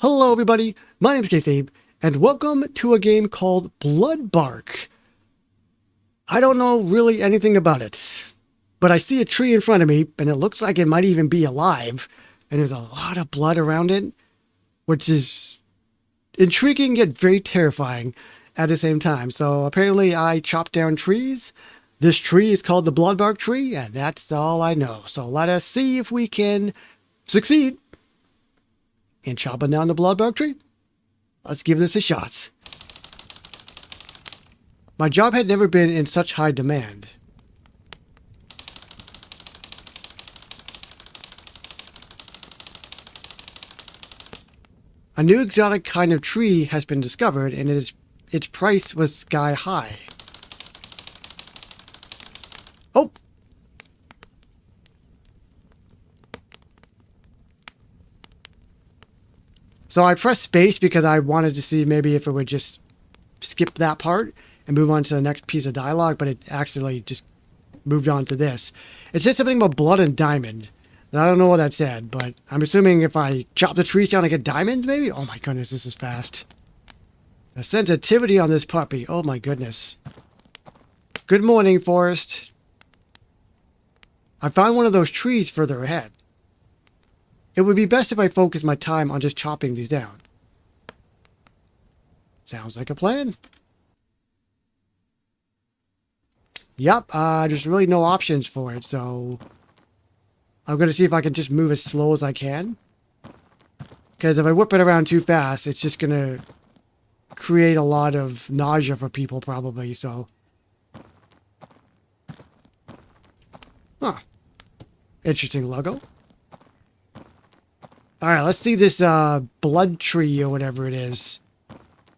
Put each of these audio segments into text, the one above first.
Hello everybody, my name is kclovesgaming, and welcome to a game called Bloodbark. I don't know really anything about it, but I see a tree in front of me, and it looks like it might even be alive, and there's a lot of blood around it, which is intriguing yet very terrifying at the same time. So apparently I chop down trees. This tree is called the Bloodbark tree, and that's all I know. So let us see if we can succeed in chopping down the Bloodbark tree. Let's give this a shot. My job had never been in such high demand. A new exotic kind of tree has been discovered, and its price was sky high. Oh! So I pressed space because I wanted to see maybe if it would just skip that part and move on to the next piece of dialogue, but it actually just moved on to this. It said something about blood and diamond. And I don't know what that said, but I'm assuming if I chop the trees down I get diamonds maybe? Oh my goodness, this is fast. The sensitivity on this puppy. Oh my goodness. Good morning, forest. I found one of those trees further ahead. It would be best if I focus my time on just chopping these down. Sounds like a plan. Yep, there's really no options for it, so I'm going to see if I can just move as slow as I can. Because if I whip it around too fast, it's just going to create a lot of nausea for people probably, so. Huh. Interesting logo. Alright, let's see this blood tree or whatever it is.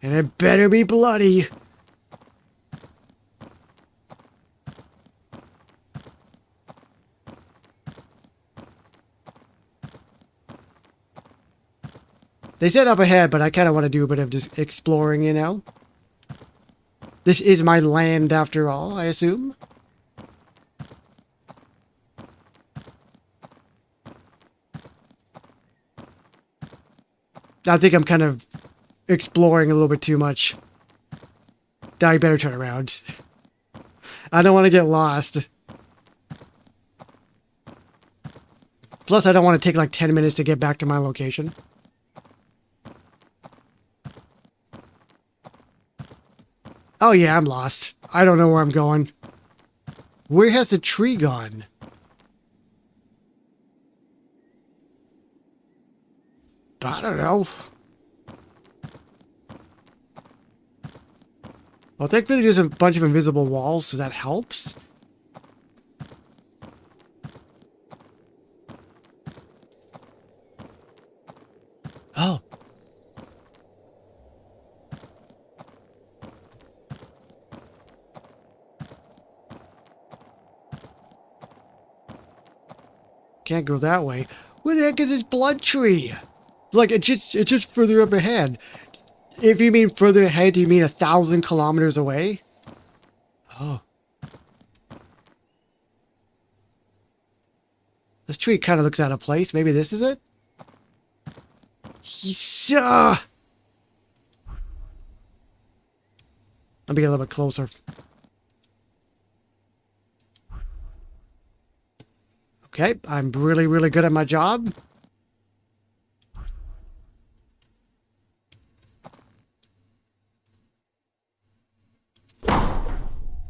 And it better be bloody. They said up ahead, but I kind of want to do a bit of just exploring, you know? This is my land after all, I assume. I think I'm kind of exploring a little bit too much. I better turn around. I don't want to get lost. Plus, I don't want to take like 10 minutes to get back to my location. Oh yeah, I'm lost. I don't know where I'm going. Where has the tree gone? I don't know. Well, thankfully there's a bunch of invisible walls, so that helps. Oh. Can't go that way. Where the heck is this blood tree? Like, it's just further up ahead. If you mean further ahead, do you mean 1,000 kilometers away? Oh. This tree kind of looks out of place. Maybe this is it? Let me get a little bit closer. Okay, I'm really, really good at my job.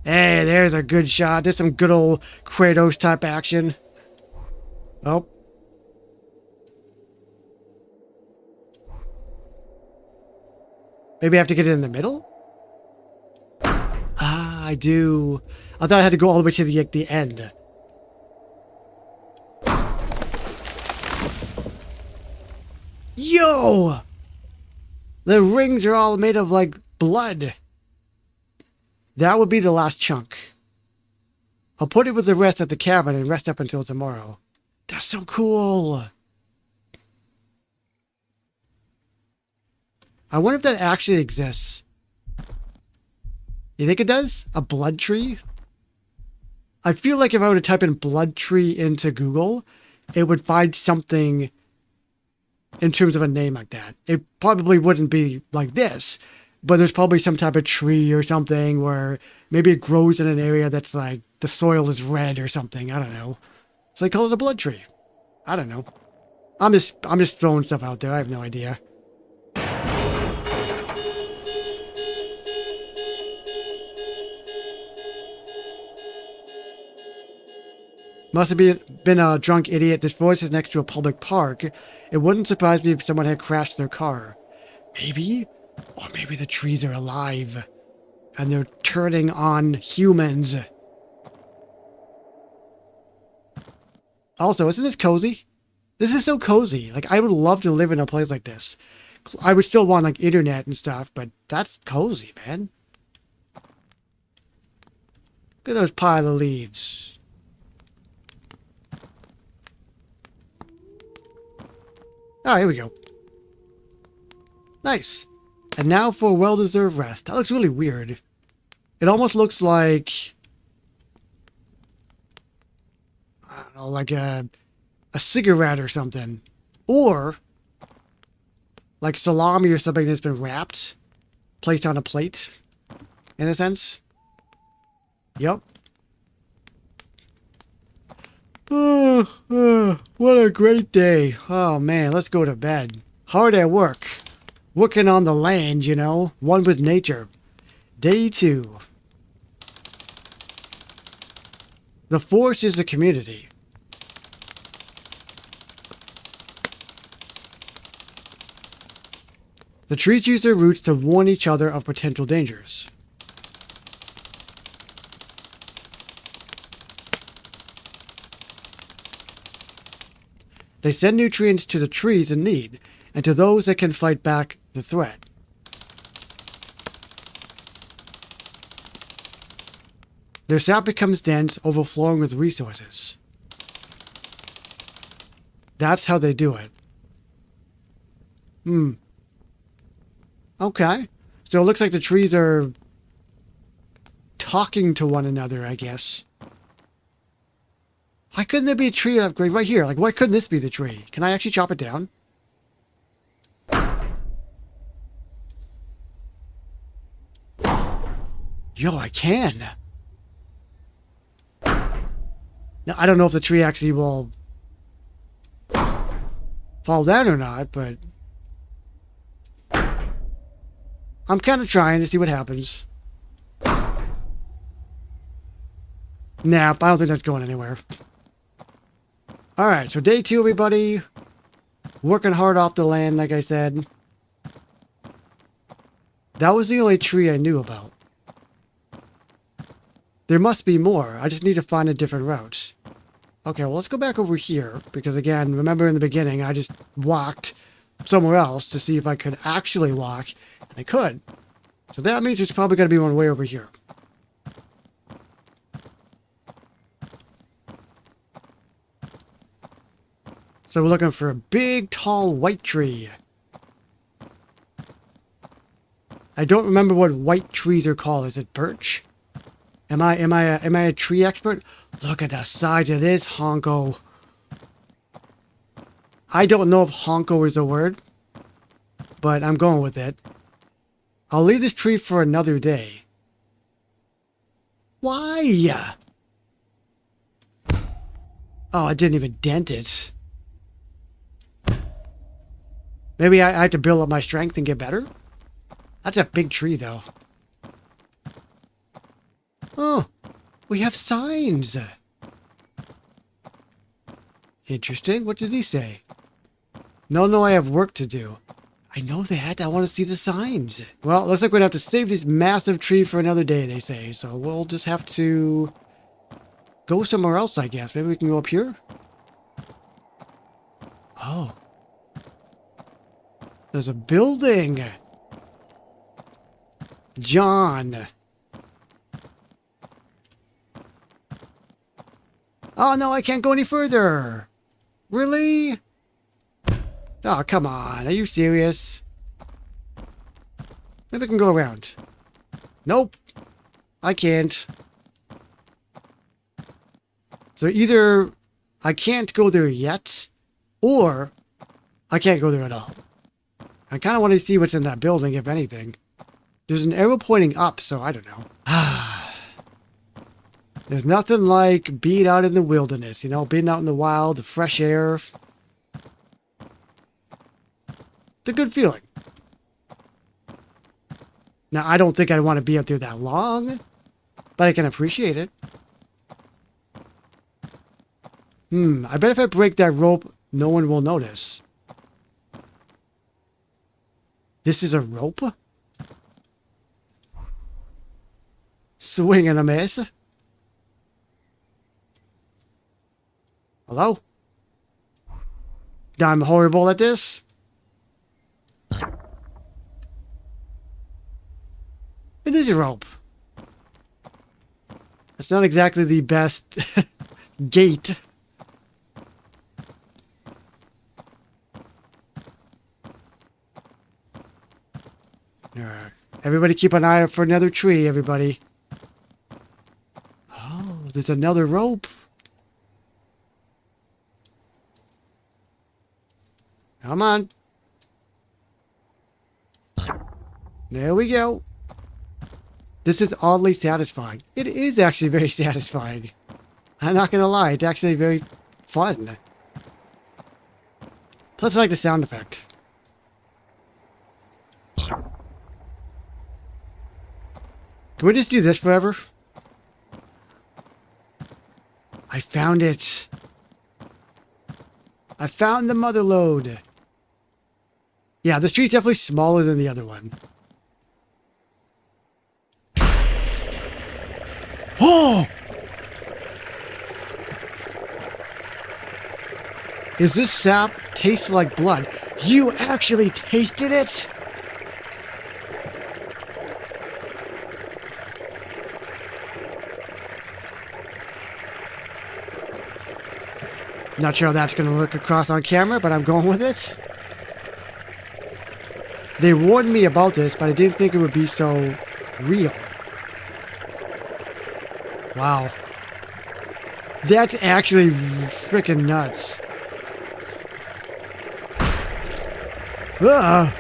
Hey, there's a good shot. There's some good old Kratos type action. Oh. Maybe I have to get it in the middle? Ah, I do. I thought I had to go all the way to the end. Yo! The rings are all made of, like, blood. That would be the last chunk. I'll put it with the rest at the cabin and rest up until tomorrow. That's so cool. I wonder if that actually exists. You think it does? A blood tree? I feel like if I were to type in blood tree into Google, it would find something in terms of a name like that. It probably wouldn't be like this, but there's probably some type of tree or something where maybe it grows in an area that's like the soil is red or something. I don't know. So they call it a blood tree. I don't know. I'm just throwing stuff out there. I have no idea. Must have been a drunk idiot. This forest is next to a public park. It wouldn't surprise me if someone had crashed their car. Maybe? Or maybe the trees are alive. And they're turning on humans. Also, isn't this cozy? This is so cozy. Like, I would love to live in a place like this. I would still want, like, internet and stuff, but that's cozy, man. Look at those pile of leaves. Oh, here we go. Nice. And now for a well-deserved rest. That looks really weird. It almost looks like... I don't know, like a cigarette or something. Or like salami or something that's been wrapped. Placed on a plate. In a sense. Yep. What a great day. Oh man, let's go to bed. Hard at work. Working on the land, you know. One with nature. Day 2. The forest is a community. The trees use their roots to warn each other of potential dangers. They send nutrients to the trees in need, and to those that can fight back the threat. Their sap becomes dense, overflowing with resources. That's how they do it. Okay. So it looks like the trees are talking to one another, I guess. Why couldn't there be a tree upgrade right here? Like, why couldn't this be the tree? Can I actually chop it down? Yo, I can. Now, I don't know if the tree actually will fall down or not, but I'm kind of trying to see what happens. Nah, I don't think that's going anywhere. Alright, so day 2, everybody. Working hard off the land, like I said. That was the only tree I knew about. There must be more. I just need to find a different route. Okay, well, let's go back over here. Because, again, remember in the beginning, I just walked somewhere else to see if I could actually walk. And I could. So that means there's probably going to be one way over here. So we're looking for a big, tall, white tree. I don't remember what white trees are called. Is it birch? Am I a tree expert? Look at the size of this honko. I don't know if honko is a word, but I'm going with it. I'll leave this tree for another day. Why? Oh, I didn't even dent it. Maybe I have to build up my strength and get better? That's a big tree, though. Oh, we have signs. Interesting. What did these say? No, I have work to do. I know that. I want to see the signs. Well, it looks like we're going to have to save this massive tree for another day, they say. So we'll just have to go somewhere else, I guess. Maybe we can go up here? Oh. There's a building. John. Oh, no, I can't go any further. Really? Oh, come on. Are you serious? Maybe I can go around. Nope. I can't. So either I can't go there yet, or I can't go there at all. I kind of want to see what's in that building, if anything. There's an arrow pointing up, so I don't know. There's nothing like being out in the wilderness, you know, being out in the wild, the fresh air. It's a good feeling. Now, I don't think I'd want to be out there that long, but I can appreciate it. I bet if I break that rope, no one will notice. This is a rope? Swing and a miss. Hello? I'm horrible at this. It is a rope. It's not exactly the best gate. Everybody keep an eye out for another tree, everybody. Oh, there's another rope. Come on. There we go. This is oddly satisfying. It is actually very satisfying. I'm not going to lie. It's actually very fun. Plus, I like the sound effect. Can we just do this forever? I found it. I found the mother lode. Yeah, this tree's definitely smaller than the other one. Oh! Is this sap taste like blood? You actually tasted it? Not sure how that's going to look across on camera, but I'm going with it. They warned me about this, but I didn't think it would be so real. Wow. That's actually freaking nuts. Ugh.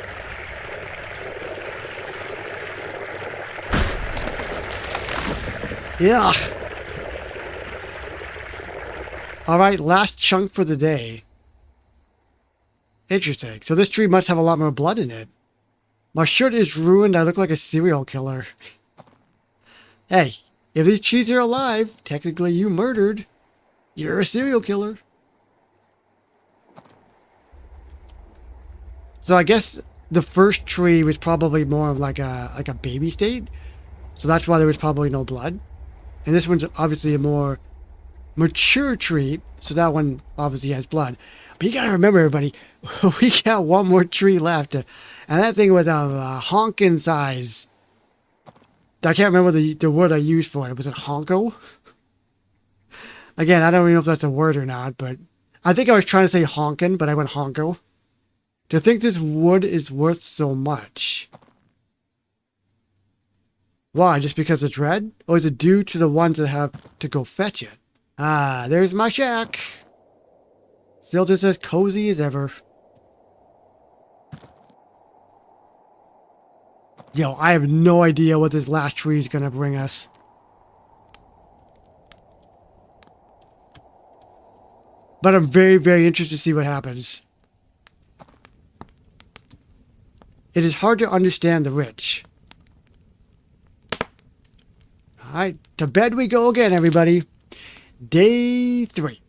Yeah. Alright, last chunk for the day. Interesting. So this tree must have a lot more blood in it. My shirt is ruined. I look like a serial killer. Hey, if these trees are alive, technically you murdered. You're a serial killer. So I guess the first tree was probably more of like a baby state. So that's why there was probably no blood. And this one's obviously a more mature tree, so that one obviously has blood. But you gotta remember, everybody, we got one more tree left, and that thing was a honkin' size. I can't remember the word I used for it. Was it honko? Again, I don't even know if that's a word or not, but I think I was trying to say honkin', but I went honko. To think this wood is worth so much. Why? Just because it's red? Or is it due to the ones that have to go fetch it? Ah, there's my shack. Still just as cozy as ever. Yo, I have no idea what this last tree is going to bring us. But I'm very, very interested to see what happens. It is hard to understand the rich. Alright, to bed we go again, everybody. Day 3.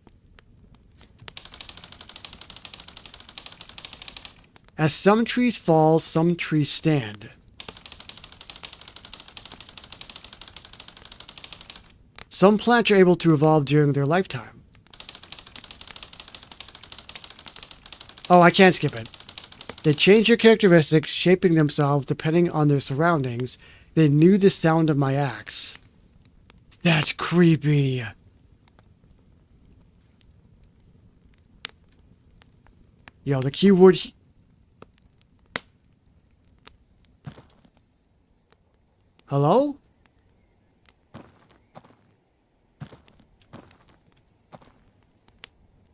As some trees fall, some trees stand. Some plants are able to evolve during their lifetime. Oh, I can't skip it. They change their characteristics, shaping themselves depending on their surroundings. They knew the sound of my axe. That's creepy. Yo, the keyword... Hello?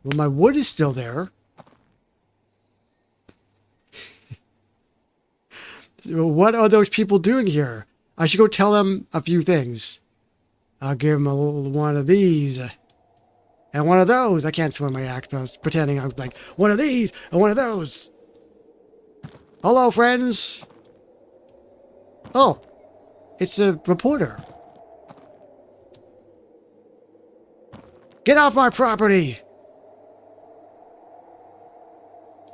Well, my wood is still there. What are those people doing here? I should go tell them a few things. I'll give them a little one of these. And one of those. I can't swim my act, but I was pretending I was like, one of these and one of those. Hello, friends. Oh, it's a reporter. Get off my property!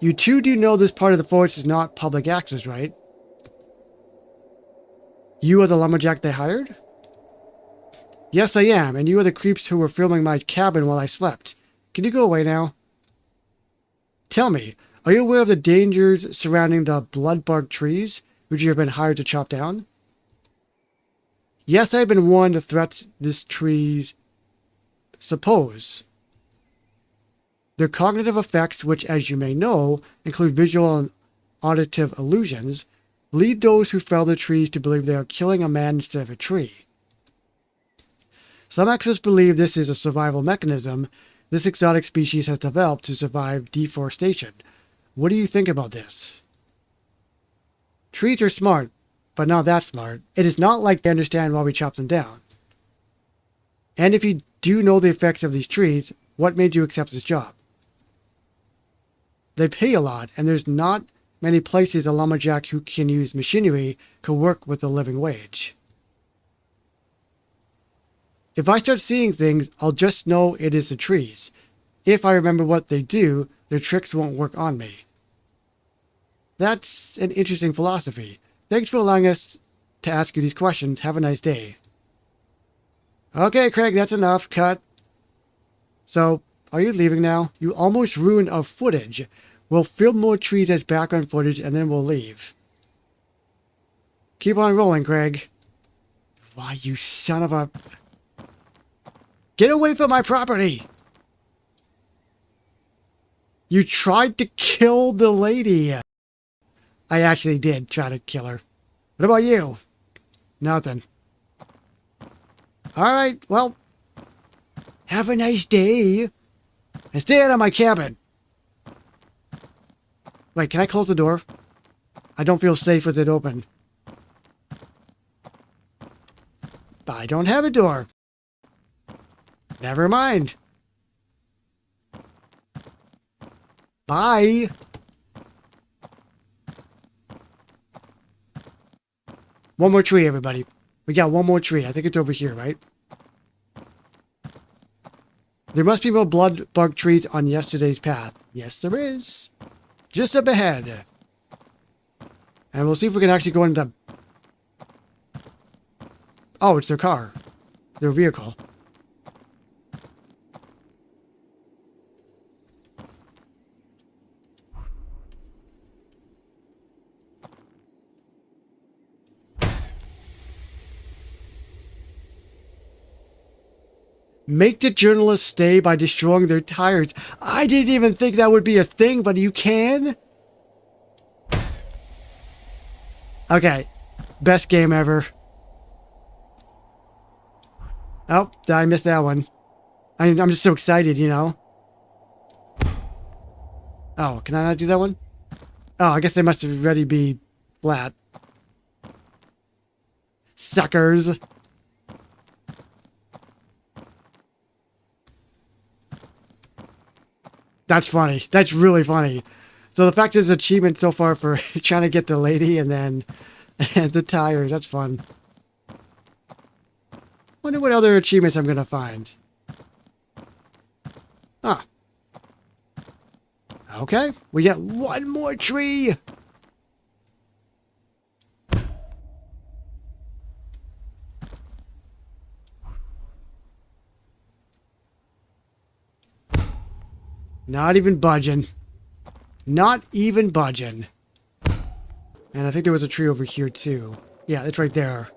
You two do know this part of the forest is not public access, right? You are the lumberjack they hired? Yes, I am, and you are the creeps who were filming my cabin while I slept. Can you go away now? Tell me, are you aware of the dangers surrounding the bloodbark trees, which you have been hired to chop down? Yes, I have been warned of threats this tree suppose. Their cognitive effects, which, as you may know, include visual and auditive illusions, lead those who fell the trees to believe they are killing a man instead of a tree. Some experts believe this is a survival mechanism this exotic species has developed to survive deforestation. What do you think about this? Trees are smart, but not that smart. It is not like they understand why we chop them down. And if you do know the effects of these trees, what made you accept this job? They pay a lot, and there's not many places a lumberjack who can use machinery could work with a living wage. If I start seeing things, I'll just know it is the trees. If I remember what they do, their tricks won't work on me. That's an interesting philosophy. Thanks for allowing us to ask you these questions. Have a nice day. Okay, Craig, that's enough. Cut. So, are you leaving now? You almost ruined our footage. We'll film more trees as background footage and then we'll leave. Keep on rolling, Craig. Why, you son of a... Get away from my property! You tried to kill the lady. I actually did try to kill her. What about you? Nothing. Alright, well, have a nice day. And stay out of my cabin. Wait, can I close the door? I don't feel safe with it open. I don't have a door. Never mind. Bye. One more tree, everybody. We got one more tree. I think it's over here, right? There must be more bloodbark trees on yesterday's path. Yes, there is. Just up ahead. And we'll see if we can actually go into the... Oh, it's their car. Their vehicle. Make the journalists stay by destroying their tires. I didn't even think that would be a thing, but you can? Okay. Best game ever. Oh, I missed that one. I'm just so excited, you know? Oh, can I not do that one? Oh, I guess they must already be flat. Suckers. That's funny. That's really funny. So the fact is achievement so far for trying to get the lady and then the tires. That's fun. Wonder what other achievements I'm going to find. Huh. Okay. We get one more tree. Not even budging. Not even budging. And I think there was a tree over here too. Yeah, it's right there.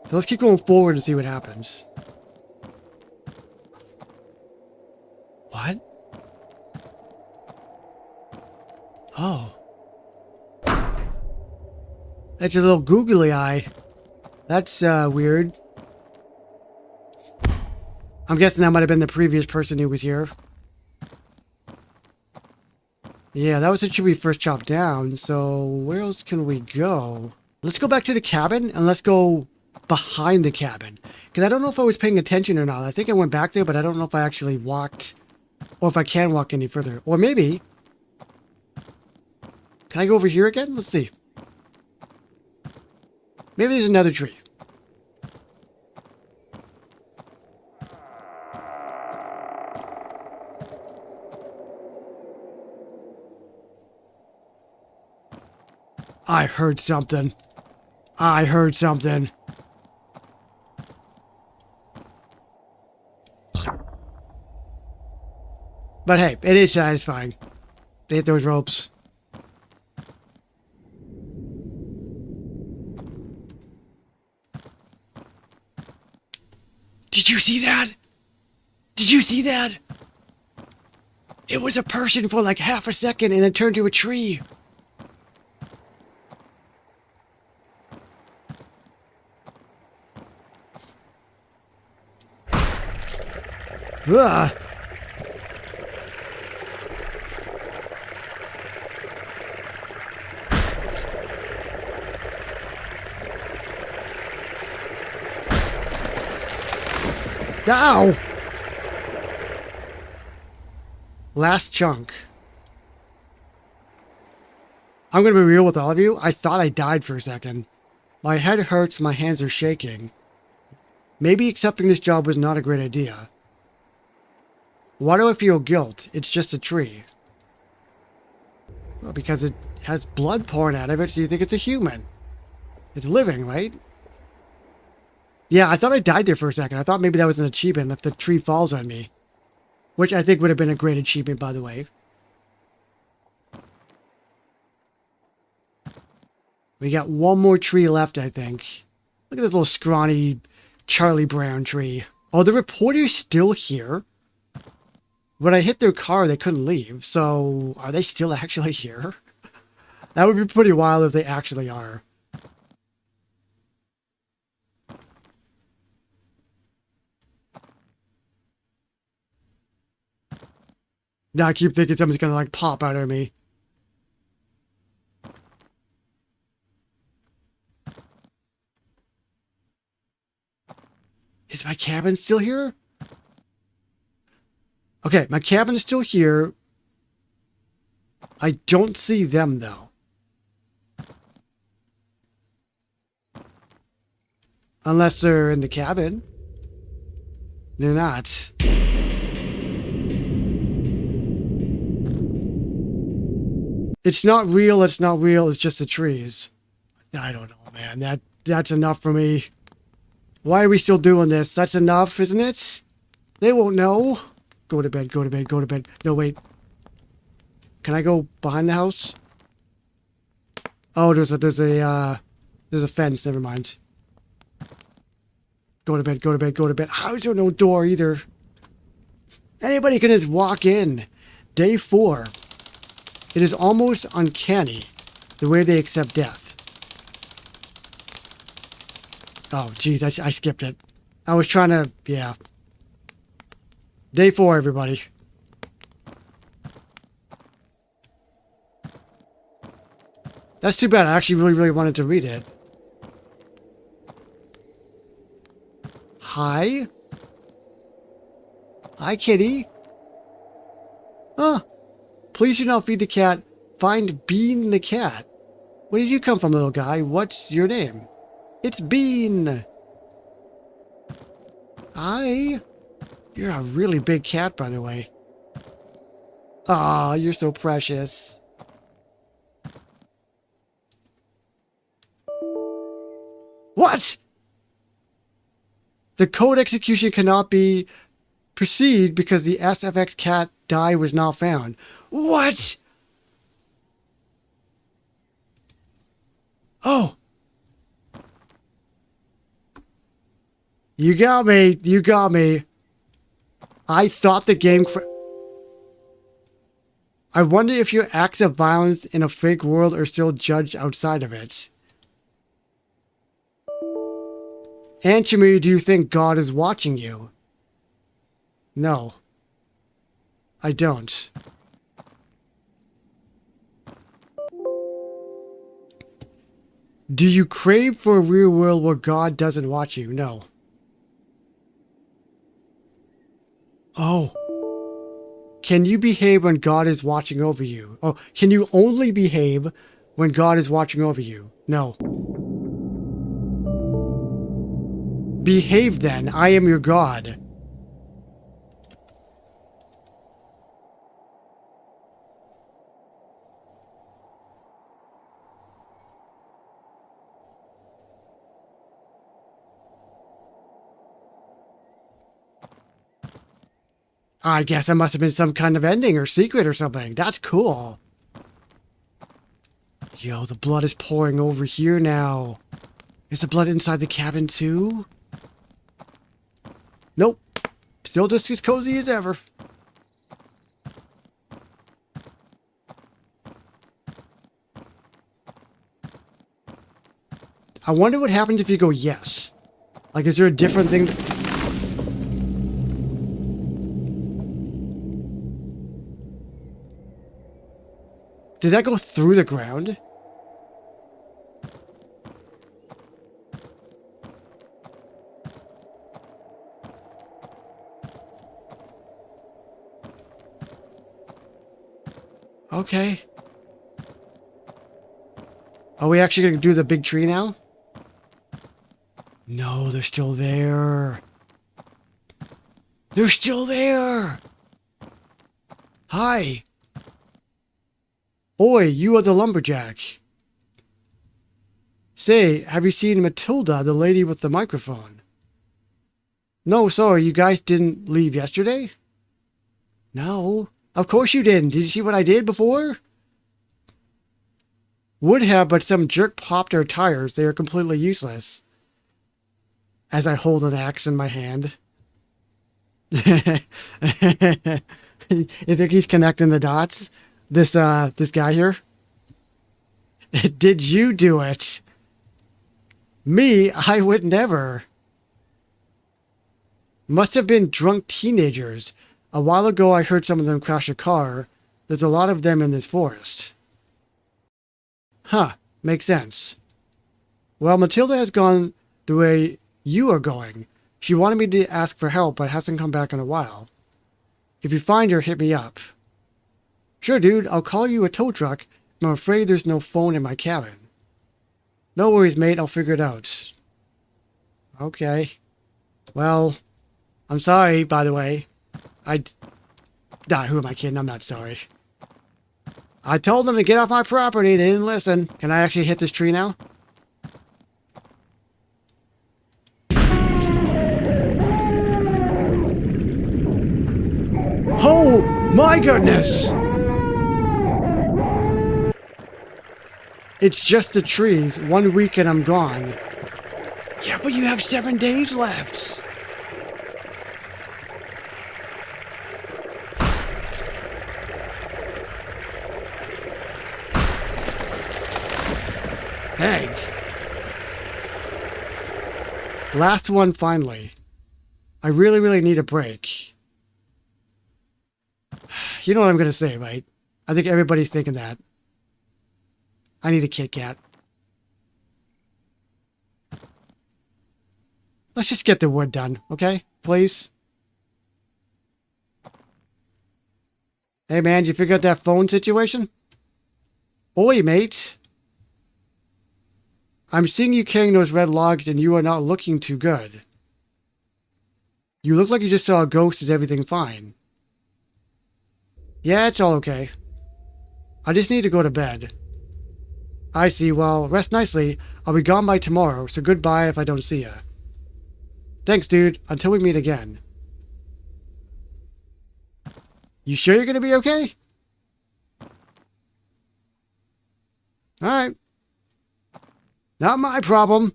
So let's keep going forward and see what happens. What? Oh. That's a little googly eye. That's weird. I'm guessing that might have been the previous person who was here. Yeah, that was the tree we first chopped down, so where else can we go? Let's go back to the cabin and let's go behind the cabin. Because I don't know if I was paying attention or not. I think I went back there, but I don't know if I actually walked or if I can walk any further. Or maybe... Can I go over here again? Let's see. Maybe there's another tree. I heard something. I heard something. But hey, it is satisfying. They hit those ropes. Did you see that? Did you see that? It was a person for like half a second and it turned to a tree. Ugh. Ow! Last chunk. I'm gonna be real with all of you. I thought I died for a second. My head hurts, my hands are shaking. Maybe accepting this job was not a great idea. Why do I feel guilt? It's just a tree. Well, because it has blood pouring out of it, so you think it's a human. It's living, right? Yeah, I thought I died there for a second. I thought maybe that was an achievement if the tree falls on me. Which I think would have been a great achievement, by the way. We got one more tree left, I think. Look at this little scrawny Charlie Brown tree. Oh, the reporter's still here? When I hit their car, they couldn't leave. So, are they still actually here? That would be pretty wild if they actually are. Now I keep thinking something's gonna like pop out of me. Is my cabin still here? Okay, my cabin is still here. I don't see them though. Unless they're in the cabin. They're not. It's not real, it's not real, it's just the trees. I don't know, man. That's enough for me. Why are we still doing this? That's enough, isn't it? They won't know. Go to bed, go to bed, go to bed. No, wait. Can I go behind the house? Oh, there's a fence, never mind. Go to bed, go to bed, go to bed. How is there no door either? Anybody can just walk in. Day 4. It is almost uncanny the way they accept death. Oh, geez, I skipped it. I was trying to, yeah. Day 4, everybody. That's too bad. I actually really, really wanted to read it. Hi? Hi, kitty. Huh. Please do not feed the cat. Find Bean the cat. Where did you come from, little guy? What's your name? It's Bean. Hi. You're a really big cat, by the way. Aw, you're so precious. What? The code execution cannot be proceed because the SFX cat die was not found. What? Oh. You got me. You got me. I thought the game... I wonder if your acts of violence in a fake world are still judged outside of it. Answer me, do you think God is watching you? No. I don't. Do you crave for a real world where God doesn't watch you? No. Oh. Can you behave when God is watching over you? Oh, can you only behave when God is watching over you? No. Behave then. I am your God. I guess that must have been some kind of ending or secret or something. That's cool. Yo, the blood is pouring over here now. Is the blood inside the cabin too? Nope. Still just as cozy as ever. I wonder what happens if you go yes. Like, is there a different thing? Does that go through the ground? Okay. Are we actually going to do the big tree now? No, they're still there. They're still there. Hi. Oi, you are the lumberjack. Say, have you seen Matilda, the lady with the microphone? No, sorry, you guys didn't leave yesterday? No. Of course you didn't. Did you see what I did before? Would have, but some jerk popped our tires. They are completely useless. As I hold an axe in my hand. You think he's connecting the dots? This guy here? Did you do it? Me? I would never. Must have been drunk teenagers. A while ago I heard some of them crash a car. There's a lot of them in this forest. Huh, makes sense. Well, Matilda has gone the way you are going. She wanted me to ask for help, but hasn't come back in a while. If you find her, hit me up. Sure, dude, I'll call you a tow truck. I'm afraid there's no phone in my cabin. No worries, mate, I'll figure it out. Okay. Well, I'm sorry, by the way. Who am I kidding? I'm not sorry. I told them to get off my property. They didn't listen. Can I actually hit this tree now? Oh, my goodness! It's just the trees. 1 week and I'm gone. Yeah, but you have 7 days left. Hey. Last one finally. I really need a break. You know what I'm going to say, right? I think everybody's thinking that. I need a Kit Kat. Let's just get the wood done, okay? Please. Hey, man, did you figure out that phone situation? Oi, mate. I'm seeing you carrying those red logs and you are not looking too good. You look like you just saw a ghost. Is everything fine? Yeah, it's all okay. I just need to go to bed. I see. Well, rest nicely. I'll be gone by tomorrow, so goodbye if I don't see ya. Thanks, dude. Until we meet again. You sure you're gonna be okay? Alright. Not my problem.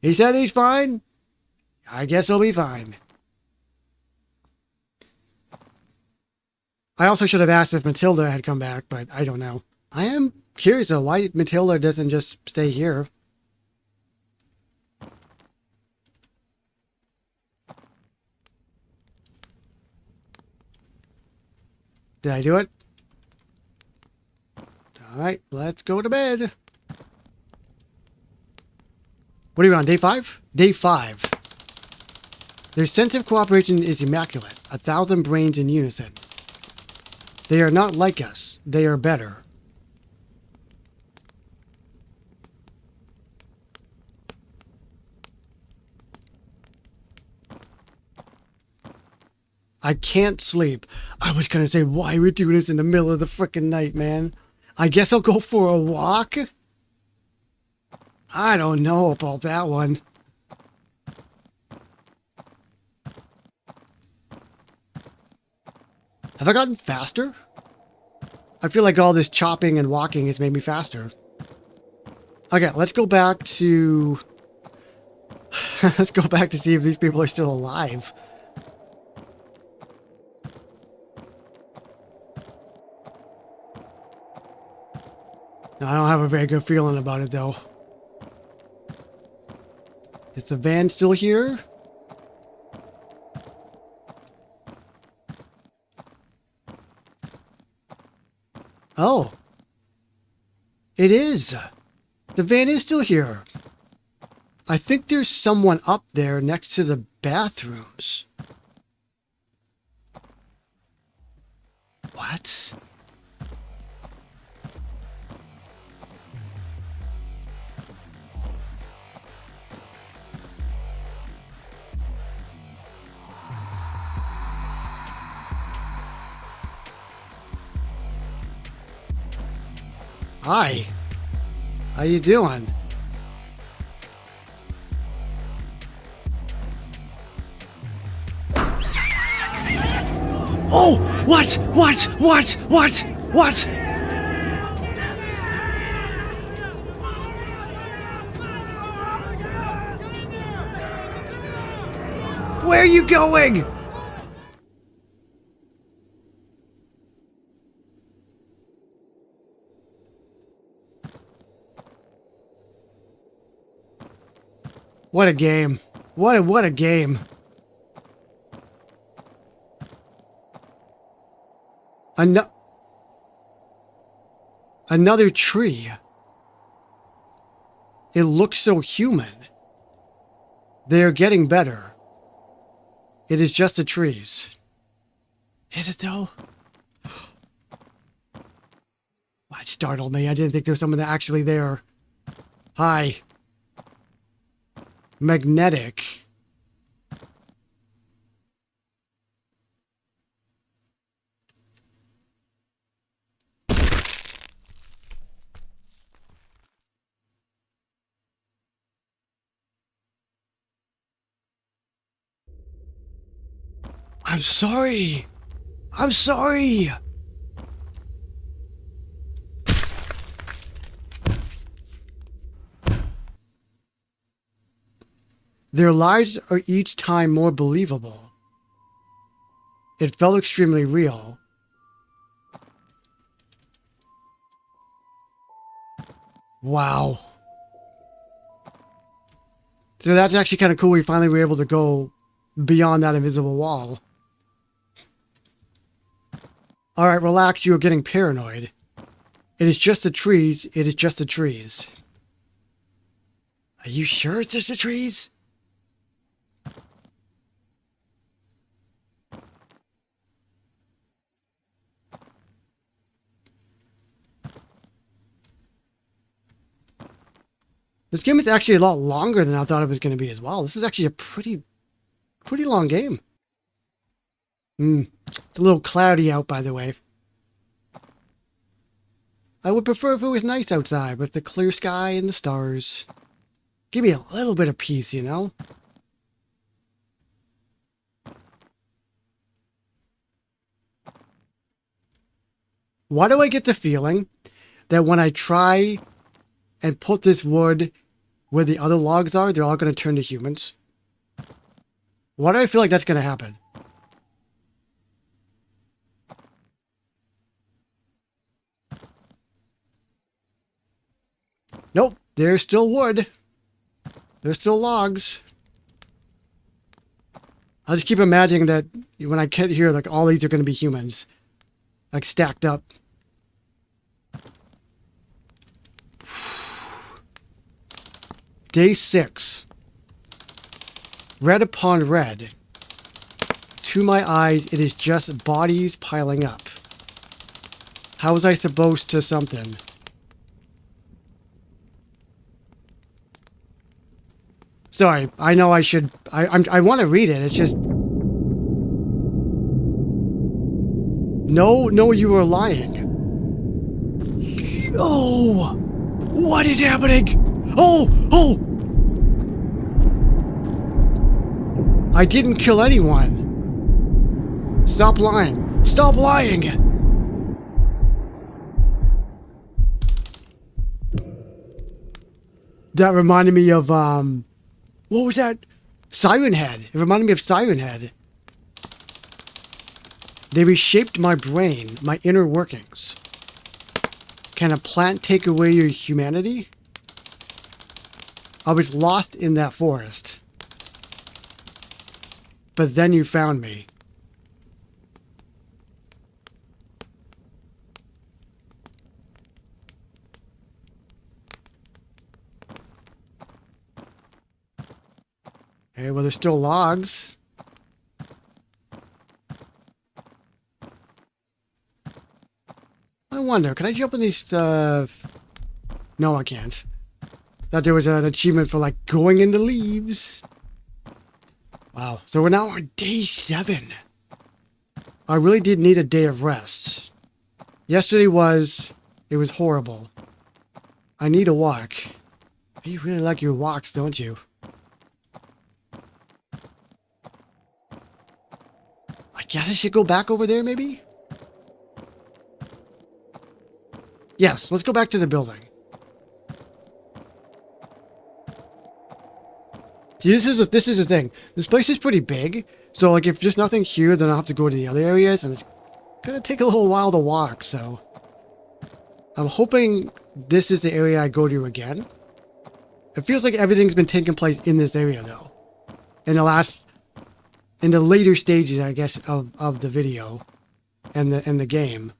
He said he's fine. I guess he'll be fine. I also should have asked if Matilda had come back, but I don't know. I am curious though, why Matilda doesn't just stay here. Did I do it? Alright, let's go to bed. What are we on, day 5? Day 5. Their sense of cooperation is immaculate. 1,000 brains in unison. They are not like us. They are better. I can't sleep. I was gonna say, why are we doing this in the middle of the frickin' night, man? I guess I'll go for a walk? I don't know about that one. Have I gotten faster? I feel like all this chopping and walking has made me faster. Okay, let's go back to... let's go back to see if these people are still alive. No, I don't have a very good feeling about it, though. Is the van still here? Oh. It is. The van is still here. I think there's someone up there next to the bathrooms. What? Hi. How you doing? Oh! What? What? What? What? What? Where are you going? What a game. What a game. Another tree. It looks so human. They are getting better. It is just the trees. Is it though? That startled me. I didn't think there was someone actually there. Hi. Magnetic. I'm sorry. I'm sorry. Their lives are each time more believable. It felt extremely real. Wow. So that's actually kind of cool. We finally were able to go beyond that invisible wall. Alright, relax. You are getting paranoid. It is just the trees. It is just the trees. Are you sure it's just the trees? This game is actually a lot longer than I thought it was going to be as well. This is actually a pretty long game. It's a little cloudy out, by the way. I would prefer if it was nice outside with the clear sky and the stars. Give me a little bit of peace, you know? Why do I get the feeling that when I try and put this wood where the other logs are, they're all going to turn to humans? Why do I feel like that's going to happen? Nope, there's still wood. There's still logs. I just keep imagining that when I get here, like all these are going to be humans. Like stacked up. Day 6. Red upon red. To my eyes, it is just bodies piling up. How was I supposed to something? Sorry, I know I should... I want to read it, it's just... No, you were lying. Oh! What is happening? Oh! I didn't kill anyone. Stop lying. Stop lying! That reminded me of, what was that? Siren Head. It reminded me of Siren Head. They reshaped my brain, my inner workings. Can a plant take away your humanity? I was lost in that forest. But then you found me. Okay, well, there's still logs. I wonder, can I jump in these, No, I can't. Thought there was an achievement for, like, going into leaves. Wow, so we're now on day 7. I really did need a day of rest. Yesterday it was horrible. I need a walk. You really like your walks, don't you? I guess I should go back over there, maybe? Yes, let's go back to the building. See, this is the thing. This place is pretty big, so like if there's nothing here, then I'll have to go to the other areas, and it's gonna take a little while to walk, so... I'm hoping this is the area I go to again. It feels like everything's been taking place in this area, though. In the later stages, I guess, of the video and the game.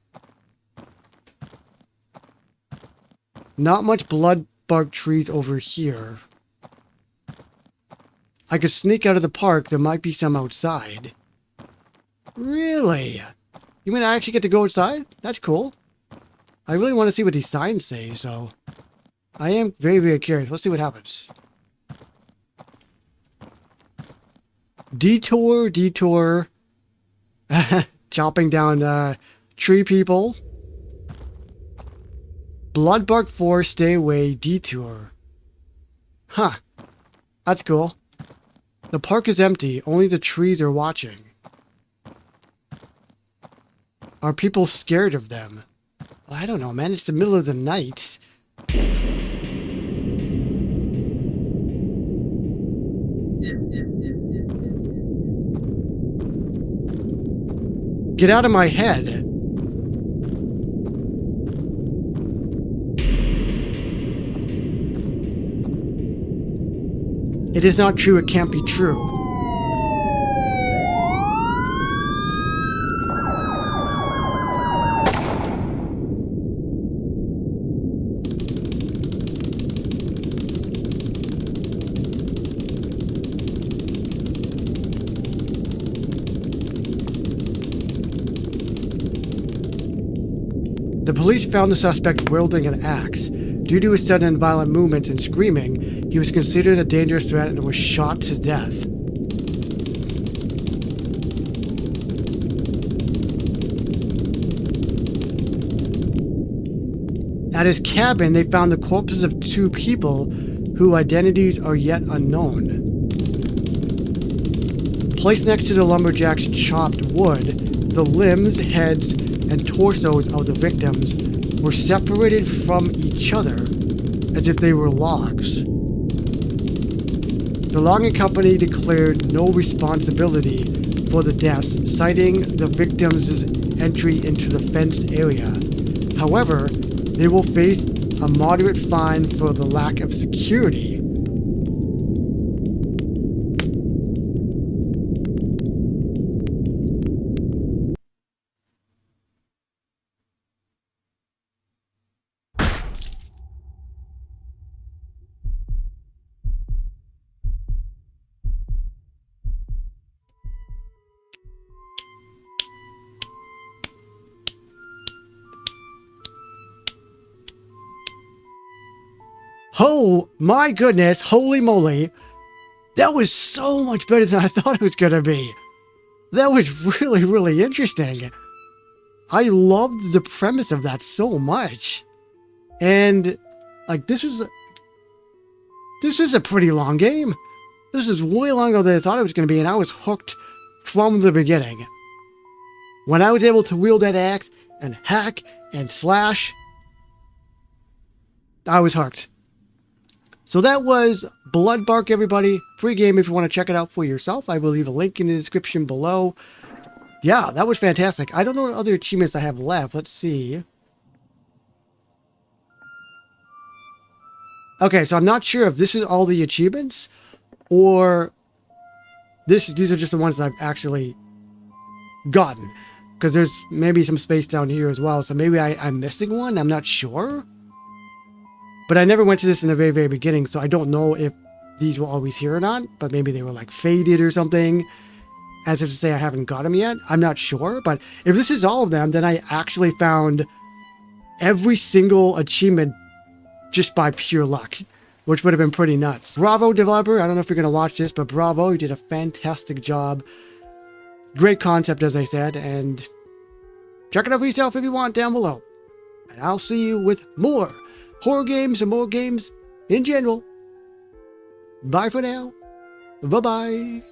Not much bloodbark trees over here. I could sneak out of the park. There might be some outside. Really? You mean I actually get to go outside? That's cool. I really want to see what these signs say, so... I am very, very curious. Let's see what happens. Detour. Chopping down tree people. Bloodbark 4, stay away, detour. Huh. That's cool. The park is empty. Only the trees are watching. Are people scared of them? Well, I don't know, man. It's the middle of the night. Get out of my head. It is not true. It can't be true. The police found the suspect wielding an axe. Due to his sudden and violent movements and screaming, he was considered a dangerous threat and was shot to death. At his cabin, they found the corpses of 2 people whose identities are yet unknown. Placed next to the lumberjack's chopped wood, the limbs, heads, and torsos of the victims were separated from each other as if they were logs. The logging company declared no responsibility for the deaths, citing the victims' entry into the fenced area. However, they will face a moderate fine for the lack of security. Oh my goodness, holy moly. That was so much better than I thought it was going to be. That was really, really interesting. I loved the premise of that so much. And like this is a pretty long game. This is way longer than I thought it was going to be, and I was hooked from the beginning. When I was able to wield that axe and hack and slash, I was hooked. So that was Bloodbark, everybody. Free game if you want to check it out for yourself. I will leave a link in the description below. Yeah, that was fantastic. I don't know what other achievements I have left. Let's see. Okay, so I'm not sure if this is all the achievements or these are just the ones that I've actually gotten. Because there's maybe some space down here as well. So maybe I'm missing one. I'm not sure. But I never went to this in the very, very beginning. So I don't know if these were always here or not. But maybe they were like faded or something. As if to say I haven't got them yet. I'm not sure. But if this is all of them, then I actually found every single achievement just by pure luck, which would have been pretty nuts. Bravo, developer. I don't know if you're going to watch this, but bravo. You did a fantastic job. Great concept, as I said. And check it out for yourself if you want down below. And I'll see you with more horror games and more games in general. Bye for now. Bye-bye.